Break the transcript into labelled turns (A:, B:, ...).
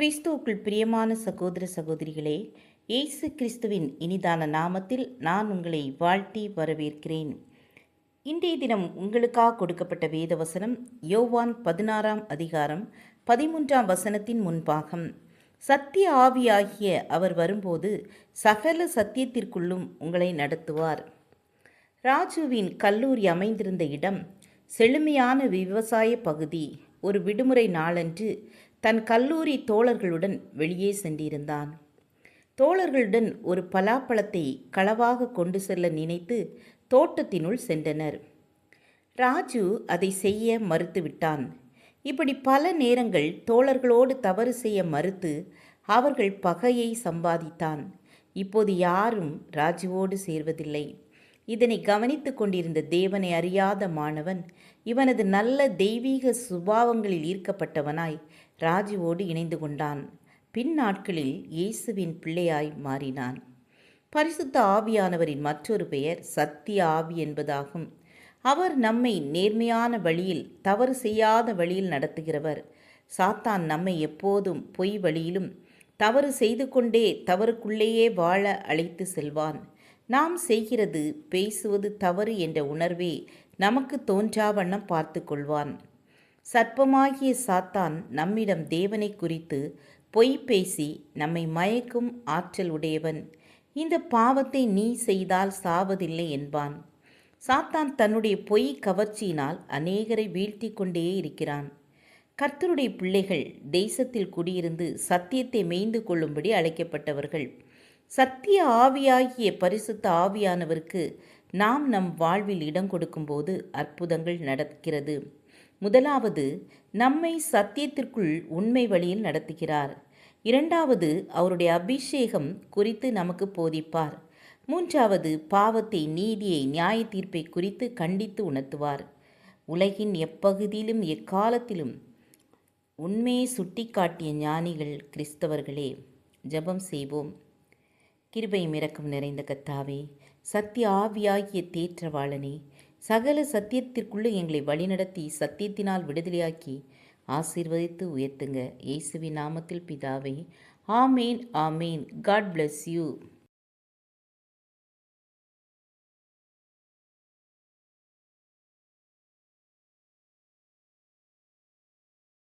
A: கிறிஸ்துவுக்குள் பிரியமான சகோதர சகோதரிகளே, இயேசு கிறிஸ்துவின் இனிதான நாமத்தில் நான் உங்களை வாழ்த்தி வரவேற்கிறேன். இன்றைய தினம் உங்களுக்காக கொடுக்கப்பட்ட வேத வசனம் யோவான் 16ஆம் அதிகாரம் 13ஆம் வசனத்தின் முன்பாகம். சத்திய ஆவியாகிய அவர் வரும்போது சகல சத்தியத்திற்குள்ளும் உங்களை நடத்துவார். ராஜுவின் கல்லூரி அமைந்திருந்த இடம் செழுமையான விவசாய பகுதி. ஒரு விடுமுறை நாளன்று தன் கல்லூரி தோழர்களுடன் வெளியே சென்றிருந்தான். தோழர்களுடன் ஒரு பலாப்பழத்தை களவாக கொண்டு செல்ல நினைத்து தோட்டத்தினுள் சென்றனர். ராஜு அதை செய்ய மறுத்துவிட்டான். இப்படி பல நேரங்கள் தோழர்களோடு தவறு செய்ய மறுத்து அவர்கள் பகையை சம்பாதித்தான். இப்போது யாரும் ராஜுவோடு சேர்வதில்லை. இதனை கவனித்து கொண்டிருந்த தேவனை அறியாத மாணவன் இவனது நல்ல தெய்வீக சுபாவங்களில் ஈர்க்கப்பட்டவனாய் ராஜுவோடு இணைந்து கொண்டான். பின் நாட்களில் இயேசுவின் பிள்ளையாய் மாறினான். பரிசுத்த ஆவியானவரின் மற்றொரு பெயர் சத்திய ஆவி என்பதாகும். அவர் நம்மை நேர்மையான வழியில், தவறு செய்யாத வழியில் நடத்துகிறவர். சாத்தான் நம்மை எப்போதும் பொய் வழியிலும் தவறு செய்து கொண்டே தவறுக்குள்ளேயே வாழ அழைத்து செல்வான். நாம் செய்கிறது, பேசுவது தவறு என்ற உணர்வே நமக்கு தோன்றாவண்ணம் பார்த்து கொள்வான். சர்ப்பமாகிய சாத்தான் நம்மிடம் தேவனை குறித்து பொய் பேசி நம்மை மயக்கும் ஆற்றல் உடையவன். இந்த பாவத்தை நீ செய்தால் சாவதில்லை என்பான். சாத்தான் தன்னுடைய பொய் கவர்ச்சியினால் அநேகரை வீழ்த்தி கொண்டே இருக்கிறான். கர்த்தருடைய பிள்ளைகள் தேசத்தில் குடியிருந்து சத்தியத்தை மேய்ந்து கொள்ளும்படி அழைக்கப்பட்டவர்கள். சத்திய ஆவியாகிய பரிசுத்த ஆவியானவருக்கு நாம் நம் வாழ்வில் இடம் கொடுக்கும்போது அற்புதங்கள் நடக்கிறது. முதலாவது, நம்மை சத்தியத்திற்குள் உண்மை வழியில் நடத்துகிறார். இரண்டாவது, அவருடைய அபிஷேகம் குறித்து நமக்கு போதிப்பார். மூன்றாவது, பாவத்தை, நீதியை, நியாய தீர்ப்பை குறித்து கண்டித்து உணர்த்துவார். உலகின் எப்பகுதியிலும் எக்காலத்திலும் உண்மையை சுட்டிக்காட்டிய ஞானிகள் கிறிஸ்தவர்களே. ஜெபம் செய்வோம். கிருபையும் இரக்கம் நிறைந்த கர்த்தாவே, சத்திய ஆவியாகிய தேற்றவாளனே, சகல சத்தியத்திற்குள்ளே எங்களை வழிநடத்தி சத்தியத்தினால் விடுதலையாக்கி ஆசீர்வதித்து உயர்த்துங்க. இயேசுவின் நாமத்தில் பிதாவே, ஆமேன் ஆமேன். God bless you.